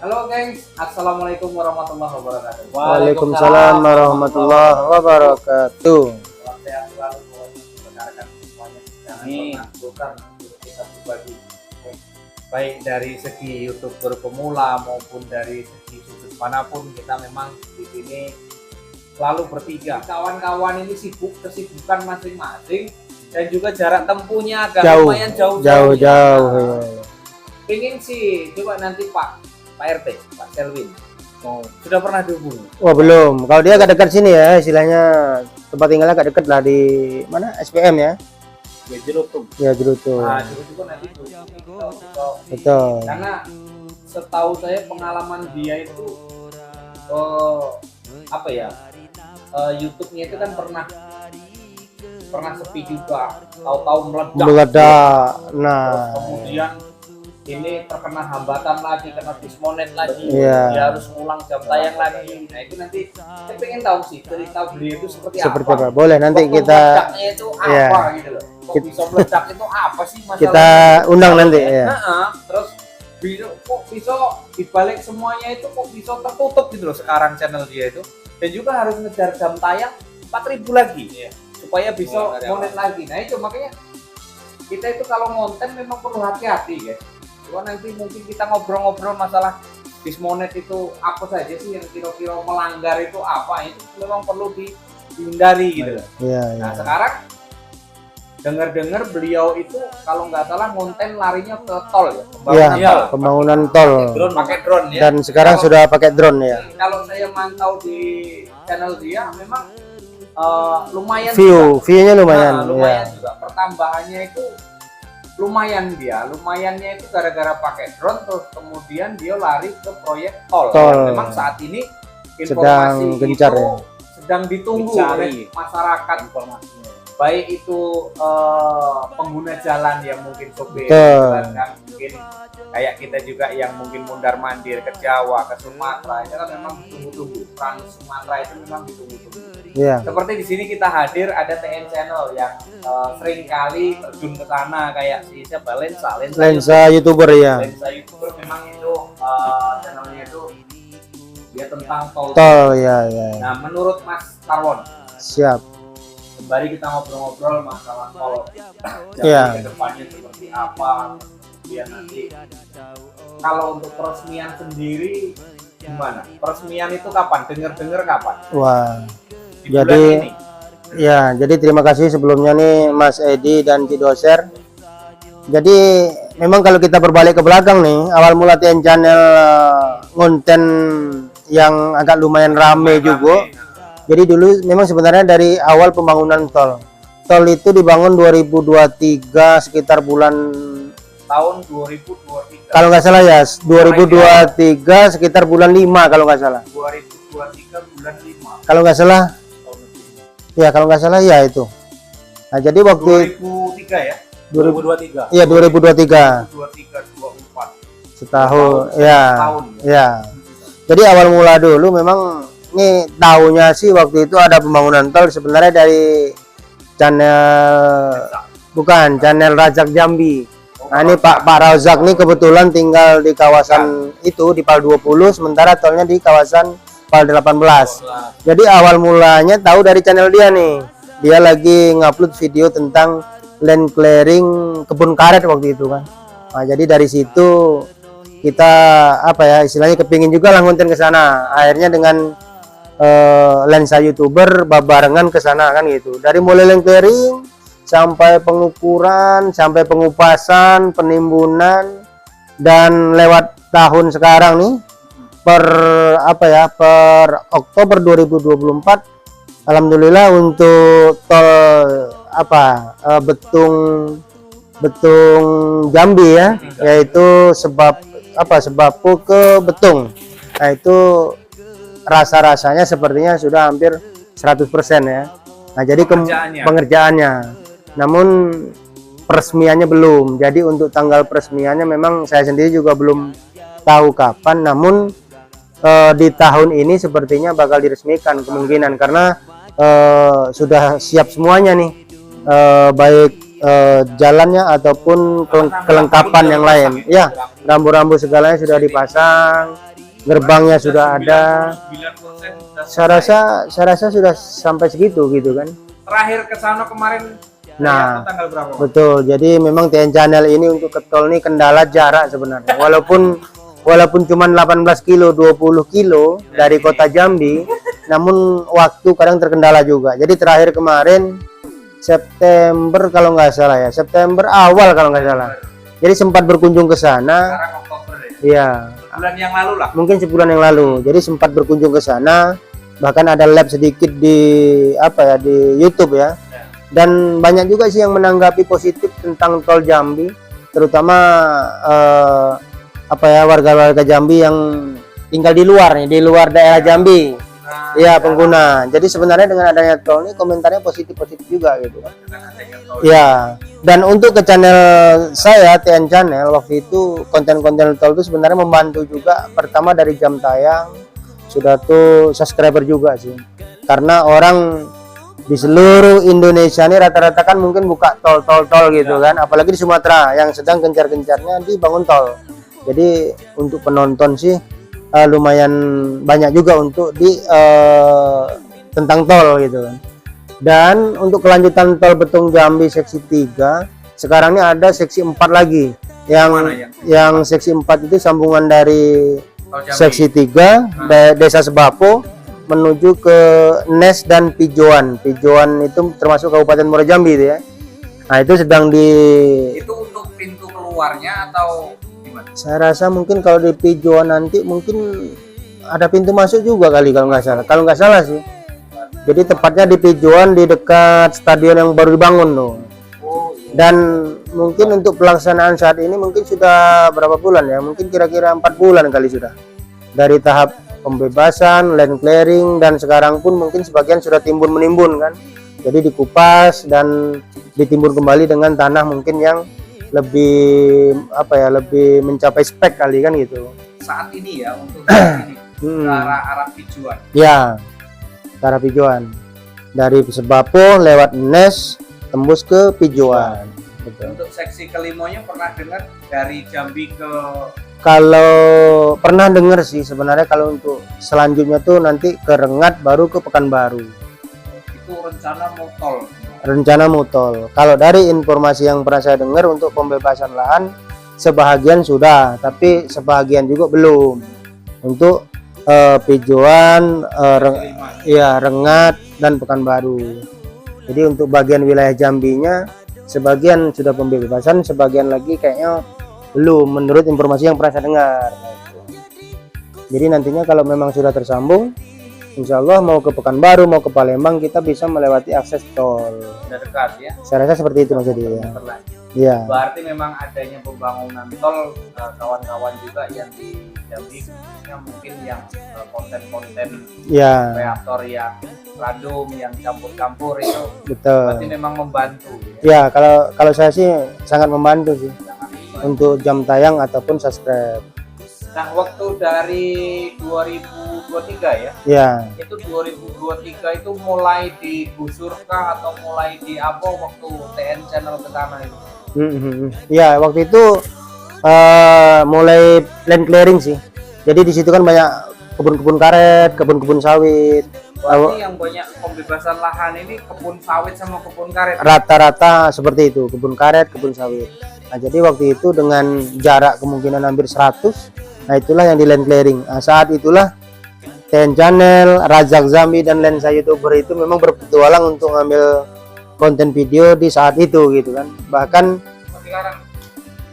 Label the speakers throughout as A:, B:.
A: Halo gengs, assalamualaikum warahmatullahi wabarakatuh.
B: Waalaikumsalam warahmatullahi wabarakatuh.
A: Salam sehat selalu buat rekan-rekan semuanya. Jangan pernah bosan untuk kita berbagi, baik dari segi YouTuber pemula maupun dari segi sudut manapun. Kita memang di sini selalu bertiga. Kawan-kawan ini sibuk kesibukan masing-masing dan juga jarak tempuhnya agak lumayan jauh-jauh. Pengen sih coba nanti Pak RT, Pak Selwin. Sudah pernah dihubungi?
B: Wah belum. Kalau dia agak dekat sini ya, istilahnya tempat tinggalnya agak dekat lah di mana SPM ya.
A: Ya Jerutung.
B: Ya Jerutung.
A: Nah Jerutung nanti
B: Betul.
A: Karena setahu saya pengalaman dia itu apa ya? YouTube-nya itu kan pernah sepi juga, tahu-tahu meledak.
B: Nah,
A: terus kemudian ini terkena hambatan lagi, kena dismonet lagi,
B: Iya.
A: dia harus ngulang jam tayang lagi. Nah itu nanti saya pengen tahu sih cerita beliau itu seperti
B: apa? Boleh nanti
A: Waktu
B: kita
A: meledaknya itu apa gitu loh. Kok bisa meledak itu apa sih masalahnya?
B: kita undang nanti ya.
A: Terus kok bisa dibalik semuanya itu kok bisa tertutup gitu loh sekarang channel dia itu, dan juga harus ngejar jam tayang 4.000 lagi supaya bisa monet lagi. Nah itu makanya kita itu kalau konten memang perlu hati-hati guys. Cuma nanti mungkin kita ngobrol-ngobrol masalah dismonet itu apa saja sih yang kira-kira melanggar itu apa, itu memang perlu dihindari gitu loh. Nah sekarang dengar-dengar beliau itu kalau nggak salah konten larinya ke tol ya,
B: pembangunan tol.
A: Pakai drone ya.
B: Dan sekarang sudah pakai drone ya.
A: Kalau saya mantau di channel dia memang lumayan
B: view-nya lumayan.
A: Lumayan juga. Pertambahannya itu lumayannya itu gara-gara pakai drone, terus kemudian dia lari ke proyek tol. Memang saat ini informasi
B: sedang gencar
A: itu
B: ya.
A: Sedang ditunggu oleh masyarakat, informasinya baik itu pengguna jalan yang mungkin sopir kan, mungkin kayak kita juga yang mungkin mundar mandir ke Jawa, ke Sumatera, itu kan memang ditunggu-tunggu. Trans Sumatera itu memang ditunggu-tunggu. Seperti di sini kita hadir ada TN Channel yang sering kali terjun ke sana, kayak si siapa Lensa
B: YouTuber ya.
A: Lensa YouTuber memang itu channelnya itu dia tentang tol
B: ya.
A: Nah menurut Mas Tarwon,
B: siap,
A: kembali kita ngobrol-ngobrol masalah tol ke depannya seperti apa. Kemudian nanti kalau untuk peresmian sendiri gimana? Peresmian itu kapan? Dengar kapan?
B: Wah.
A: Di bulan ini.
B: Ya, jadi terima kasih sebelumnya nih Mas Edi dan Cidoser. Jadi memang kalau kita berbalik ke belakang nih, awal mula TN Channel konten yang agak lumayan rame juga. Jadi dulu memang sebenarnya dari awal pembangunan tol. Tol itu dibangun 2023 sekitar bulan
A: tahun 2023.
B: Kalau nggak salah ya, 2023 sekitar bulan 5 kalau nggak salah.
A: 2023 bulan 5.
B: Kalau nggak salah. Ya, kalau nggak salah ya itu. Nah, jadi waktu
A: 2003 ya.
B: 2023. Iya, 2023.
A: 24.
B: Setahun. Ya. Jadi awal mula dulu memang ini tahunya sih waktu itu ada pembangunan tol sebenarnya dari channel Razak Jambi. Nah ini Pak Razak nih kebetulan tinggal di kawasan itu di Pal 20, sementara tolnya di kawasan Pal 18. Jadi awal mulanya tahu dari channel dia nih. Dia lagi ngupload video tentang land clearing kebun karet waktu itu kan. Nah, jadi dari situ kita istilahnya kepingin juga lah konten ke sana. Akhirnya dengan Lensa YouTuber barengan ke sana kan gitu. Dari mulai land clearing sampai pengukuran, sampai pengupasan, penimbunan, dan lewat tahun sekarang nih per Oktober 2024 alhamdulillah untuk tol Betung Jambi ya, yaitu Sebapu ke Betung. Nah itu rasa-rasanya sepertinya sudah hampir 100% ya. Nah jadi pengerjaannya, namun peresmiannya belum. Jadi untuk tanggal peresmiannya memang saya sendiri juga belum tahu kapan, namun di tahun ini sepertinya bakal diresmikan kemungkinan, karena sudah siap semuanya nih, baik jalannya ataupun kelengkapan yang lain. Ya, rambu-rambu segalanya sudah dipasang, gerbangnya sudah ada.
A: 9%
B: Saya rasa sudah sampai segitu gitu kan.
A: terakhir ke sana kemarin.
B: Nah,
A: tanggal berapa?
B: betul. Jadi memang TN Channel ini untuk ke tol ini kendala jarak sebenarnya. Walaupun cuma 18 kilo, 20 kilo dari kota Jambi, namun waktu kadang terkendala juga. Jadi terakhir kemarin September kalau nggak salah ya, September awal kalau nggak salah. Jadi sempat berkunjung ke sana.
A: Sekarang Oktober ya.
B: Iya,
A: Bulan yang lalu lah.
B: mungkin sebulan yang lalu. Jadi sempat berkunjung ke sana. Bahkan ada live sedikit di di YouTube ya. Dan banyak juga sih yang menanggapi positif tentang tol Jambi, terutama warga-warga Jambi yang tinggal di luar nih, di luar daerah Jambi. Iya, pengguna. Jadi sebenarnya dengan adanya tol ini komentarnya positif juga gitu. Iya. Dan untuk ke channel saya TN Channel waktu itu konten-konten tol itu sebenarnya membantu juga. Pertama dari jam tayang sudah tuh subscriber juga sih. Karena orang di seluruh Indonesia ini rata-rata kan mungkin buka tol gitu kan, apalagi di Sumatera yang sedang gencar-gencarnya dibangun tol. Jadi untuk penonton sih lumayan banyak juga untuk di tentang tol gitu kan. Dan untuk kelanjutan tol Betung Jambi seksi 3 sekarang ini ada seksi 4 lagi yang seksi 4 itu sambungan dari seksi 3 Desa Sebapo menuju ke Nes dan Pijoan. Pijoan itu termasuk Kabupaten Muara Jambi itu ya. Nah, itu sedang
A: Itu untuk pintu keluarnya atau gimana?
B: Saya rasa mungkin kalau di Pijoan nanti mungkin ada pintu masuk juga kali kalau nggak salah. Kalau nggak salah sih. Jadi tepatnya di Pijoan di dekat stadion yang baru dibangun tuh. Dan mungkin untuk pelaksanaan saat ini mungkin sudah berapa bulan ya? Mungkin kira-kira 4 bulan kali sudah. Dari tahap pembebasan, land clearing, dan sekarang pun mungkin sebagian sudah timbun-menimbun kan. Jadi dikupas dan ditimbun kembali dengan tanah mungkin yang lebih lebih mencapai spek kali kan gitu.
A: Saat ini ya untuk saat ini ke arah Pijuan.
B: Ya, ke arah Pijuan. Dari Sebapo lewat Nes tembus ke Pijuan. Betul.
A: Untuk seksi kelimonya pernah dengar dari Jambi ke
B: Kalau pernah dengar sih sebenarnya, kalau untuk selanjutnya tuh nanti ke Rengat baru ke Pekanbaru.
A: Itu rencana mau tol.
B: Rencana mau tol. Kalau dari informasi yang pernah saya dengar untuk pembebasan lahan sebahagian sudah, tapi sebahagian juga belum. Untuk Pijoan, Rengat dan Pekanbaru. Jadi untuk bagian wilayah Jambinya sebagian sudah pembebasan, sebagian lagi kayaknya belum menurut informasi yang pernah saya dengar. Jadi nantinya kalau memang sudah tersambung, insya Allah mau ke Pekanbaru mau ke Palembang kita bisa melewati akses tol.
A: Sudah dekat ya.
B: Saya rasa seperti itu maksudnya. Ya.
A: Berarti memang adanya pembangunan tol, kawan-kawan juga yang di Jambi khususnya mungkin yang konten-konten kreator yang random, yang campur-campur itu.
B: Betul.
A: Berarti memang membantu.
B: Ya, kalau saya sih sangat membantu sih. Untuk jam tayang ataupun subscribe.
A: Nah, waktu dari 2023 ya?
B: Ya.
A: Itu 2023 itu mulai digusurkah atau mulai di apa waktu TN Channel ke sana itu?
B: Ya, waktu itu mulai land clearing sih. Jadi di situ kan banyak kebun-kebun karet, kebun-kebun sawit.
A: Berarti yang banyak pembebasan lahan ini kebun sawit sama kebun karet.
B: Rata-rata seperti itu, kebun karet, kebun sawit. Nah, jadi waktu itu dengan jarak kemungkinan hampir 100, nah itulah yang di land clearing. Nah, saat itulah TN Channel, Razak Zambi dan lensa YouTuber itu memang berpetualang untuk ngambil konten video di saat itu gitu kan. Bahkan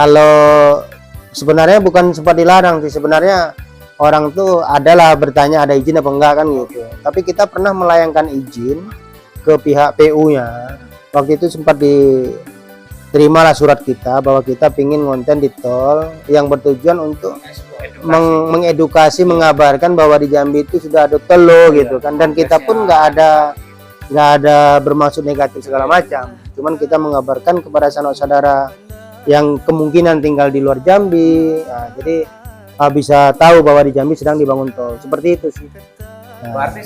B: kalau sebenarnya bukan sempat dilarang sih, sebenarnya orang tuh adalah bertanya ada izin apa enggak kan gitu. Tapi kita pernah melayangkan izin ke pihak PU-nya. Waktu itu sempat terimalah surat kita bahwa kita pingin konten di tol yang bertujuan untuk mengedukasi, mengabarkan bahwa di Jambi itu sudah ada tol gitu kan. Dan kita pun nggak ada bermaksud negatif segala macam. Cuman kita mengabarkan kepada saudara yang kemungkinan tinggal di luar Jambi. Nah, jadi bisa tahu bahwa di Jambi sedang dibangun tol. Seperti itu sih.
A: Berarti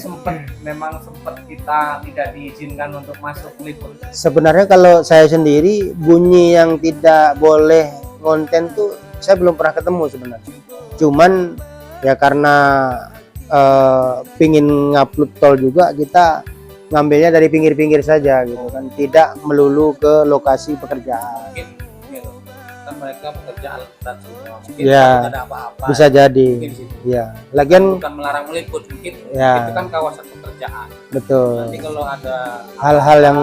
A: memang sempat kita tidak diizinkan untuk masuk meliput.
B: Sebenarnya kalau saya sendiri bunyi yang tidak boleh konten tuh saya belum pernah ketemu sebenarnya. Cuman ya karena pingin ngupload tol juga, kita ngambilnya dari pinggir-pinggir saja gitu kan, tidak melulu ke lokasi pekerjaan.
A: Mungkin gitu. Kan mereka pekerjaan dan semua. Mungkin
B: Ya,
A: kalau ada apa-apa.
B: bisa jadi.
A: Mungkin di situ.
B: Ya, lagian
A: Bukan melarang meliput, mungkin
B: Ya.
A: itu kan kawasan pekerjaan.
B: betul.
A: Nanti kalau ada
B: Hal-hal yang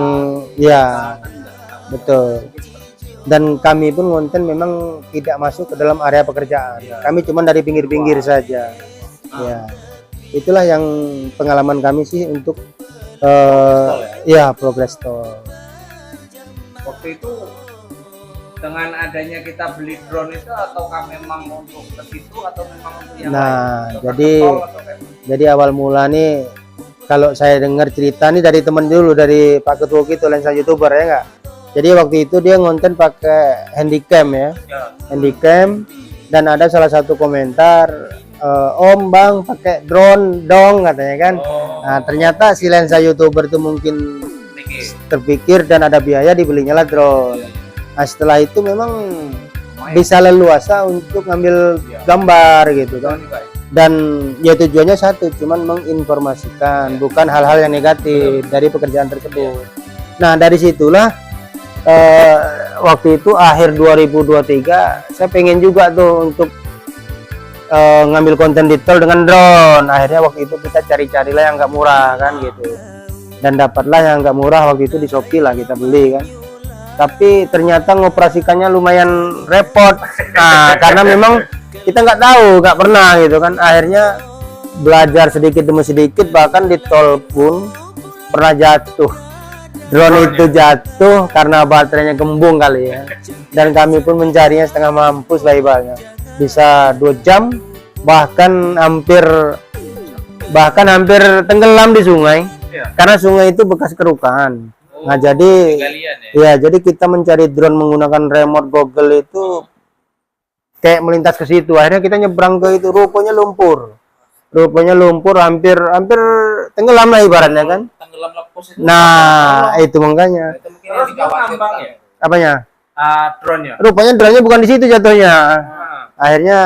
B: ya
A: kan enggak tahu.
B: betul.
A: Mungkin seperti itu.
B: Dan kami pun konten memang tidak masuk ke dalam area pekerjaan.
A: Iya.
B: Kami cuma dari pinggir-pinggir saja. Ya, itulah yang pengalaman kami sih untuk ya progress tol.
A: Waktu itu dengan adanya kita beli drone itu, ataukah memang untuk ke situ atau memang untuk yang
B: Nah,
A: lain? Ataukah
B: jadi-
A: ke tol atau kayak mana?
B: Jadi awal mula nih, kalau saya dengar cerita nih dari temen dulu, dari Pak Ketua itu lensa YouTuber ya enggak. Jadi waktu itu dia ngonten pakai handycam ya,
A: Ya.
B: handycam, dan ada salah satu komentar, Om Bang pakai drone dong katanya kan.
A: Oh,
B: Nah ternyata si lensa YouTuber itu mungkin
A: sedikit.
B: terpikir dan ada biaya dibelinya lah drone. Nah setelah itu memang
A: Lumayan.
B: bisa leluasa untuk ngambil gambar gitu kan.
A: Drone juga ya?
B: Dan ya tujuannya satu, cuman menginformasikan, bukan hal-hal yang negatif dari pekerjaan tersebut. Nah dari situlah waktu itu akhir 2023 saya pengen juga tuh untuk ngambil konten di tol dengan drone. Akhirnya waktu itu kita cari-carilah yang nggak murah kan gitu, dan dapatlah yang nggak murah waktu itu di Shopee lah kita beli kan. Tapi ternyata ngoperasikannya lumayan repot. Nah karena memang kita nggak tahu, nggak pernah gitu kan. Akhirnya belajar sedikit demi sedikit, bahkan di tol pun pernah jatuh. Drone itu jatuh karena baterainya gembung kali ya. Dan kami pun mencarinya setengah mampus lah ibaratnya. Bisa 2 jam, bahkan hampir tenggelam di sungai.
A: Iya.
B: Karena sungai itu bekas kerukan. Nah jadi
A: Galian ya?
B: ya, jadi kita mencari drone menggunakan remote Google itu kayak melintas ke situ. Akhirnya kita nyebrang ke itu, rupanya lumpur, hampir tenggelam lah ibaratnya kan.
A: Tenggelam lepas itu.
B: Nah itu makanya
A: Itu mungkin yang dikhawatirkan ya?
B: apanya,
A: Drone-nya.
B: rupanya drone-nya bukan di situ jatuhnya.
A: Ah.
B: Akhirnya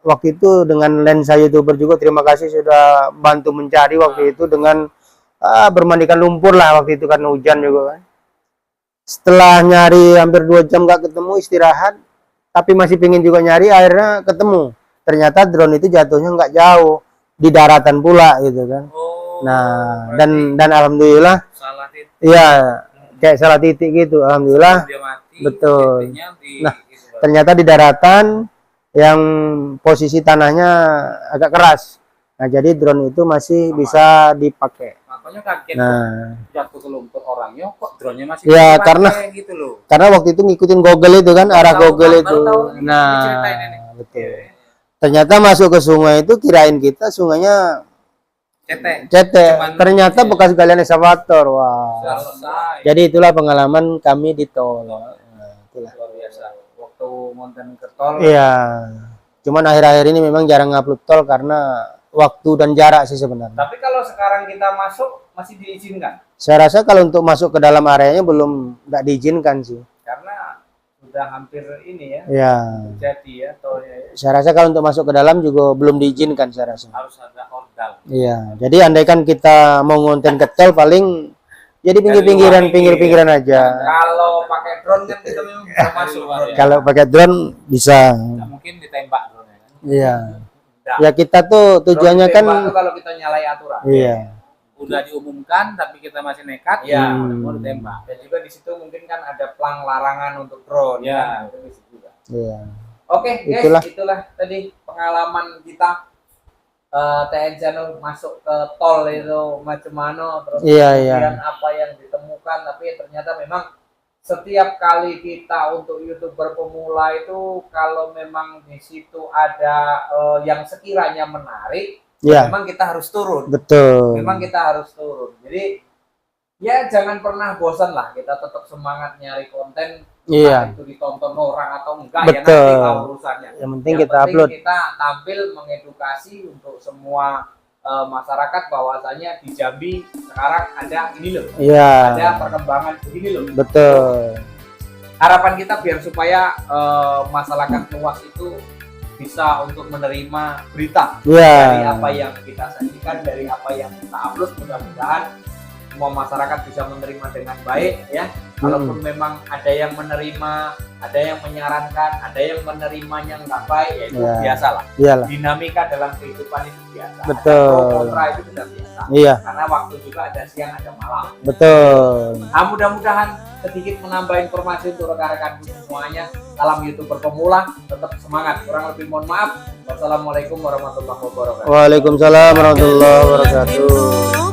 B: waktu itu dengan lensa YouTuber juga, terima kasih sudah bantu mencari waktu itu dengan bermandikan lumpur lah waktu itu karena hujan juga kan. Setelah nyari hampir 2 jam gak ketemu, istirahat, tapi masih pengen juga nyari, akhirnya ketemu. Ternyata drone itu jatuhnya nggak jauh, di daratan pula gitu kan.
A: Oh,
B: Nah
A: berarti
B: dan alhamdulillah
A: salah titik.
B: iya kayak salah titik gitu, alhamdulillah.
A: Dia mati.
B: Betul.
A: titiknya di
B: Nah,
A: gitu, Bang.
B: Ternyata di daratan yang posisi tanahnya agak keras. Nah jadi drone itu masih bisa dipakai.
A: Makanya kaget
B: Nah
A: jatuh ke lumpur orangnya, kok drone-nya masih
B: Ya,
A: dipakai
B: karena-
A: gitu loh.
B: karena waktu itu ngikutin Google itu kan, arah
A: Baru tahu,
B: Google
A: baru
B: itu.
A: tahu ini,
B: Nah
A: diceritain ini.
B: betul. Ternyata masuk ke sungai itu, kirain kita sungainya
A: Cetek.
B: cetek,
A: Cuman-
B: ternyata bekas galian ekskavator. Wah.
A: Selesai.
B: Jadi itulah pengalaman kami di tol. Nah, itulah.
A: Luar biasa. Waktu konten ke tol.
B: Iya. Cuman akhir-akhir ini memang jarang ngupload tol karena waktu dan jarak sih sebenarnya.
A: Tapi kalau sekarang kita masuk masih diizinkan
B: Saya rasa kalau untuk masuk ke dalam areanya belum, nggak diizinkan sih.
A: karena sudah hampir ini ya.
B: Ya.
A: Jadi ya tolnya ya,
B: Saya rasa kalau untuk masuk ke dalam juga belum diizinkan saya rasa.
A: harus ada ordal.
B: Iya. Jadi andaikan kita mau ngonten ke tol paling jadi pinggir-pinggiran aja.
A: Kalau pakai drone kan kita memang bisa masuk. Bang, ya.
B: Kalau pakai drone bisa.
A: Nggak mungkin ditembak drone kan.
B: Iya.
A: Nggak.
B: Ya kita tuh tujuannya
A: Drone
B: kan
A: ditembak tuh kalau kita nyalai aturan.
B: iya.
A: Udah diumumkan tapi kita masih nekat, ya mau ditembak. Dan juga di situ mungkin kan ada pelang larangan untuk drone. Ya, itu bisa juga.
B: Iya.
A: Oke, guys,
B: Itulah.
A: itulah tadi pengalaman kita TN Channel masuk ke tol itu macam mana, terus
B: Iya,
A: kemudian apa yang ditemukan. Tapi ternyata memang setiap kali kita untuk YouTuber pemula itu kalau memang di situ ada yang sekiranya menarik,
B: Iya.
A: memang kita harus turun.
B: Betul.
A: Memang kita harus turun. Jadi ya jangan pernah bosan lah, kita tetap semangat nyari konten.
B: Iya.
A: Entah itu ditonton orang atau enggak, ya
B: Betul.
A: nanti lah urusannya.
B: Yang penting kita upload.
A: Kita tampil mengedukasi untuk semua masyarakat bahwasanya di Jambi sekarang ada ini loh,
B: Iya.
A: ada perkembangan begini loh.
B: Betul.
A: Harapan kita biar supaya masyarakat luas itu bisa untuk menerima berita dari
B: Iya.
A: apa yang kita sajikan, dari apa yang kita upload. Mudah-mudahan semua masyarakat bisa menerima dengan baik ya. Kalaupun memang ada yang menerima, ada yang menyarankan, ada yang menerimanya nggak baik, ya itu
B: Ya.
A: biasalah.
B: Iyalah.
A: Dinamika dalam kehidupan itu biasa.
B: Betul.
A: Ada pro kontra itu sudah biasa.
B: Iya.
A: Karena waktu juga ada siang, ada malam.
B: Betul.
A: Nah, mudah-mudahan sedikit menambah informasi untuk rekan-rekan semuanya. Salam YouTuber pemula, tetap semangat. Kurang lebih mohon maaf. Wassalamualaikum warahmatullahi wabarakatuh.
B: Waalaikumsalam warahmatullahi wabarakatuh.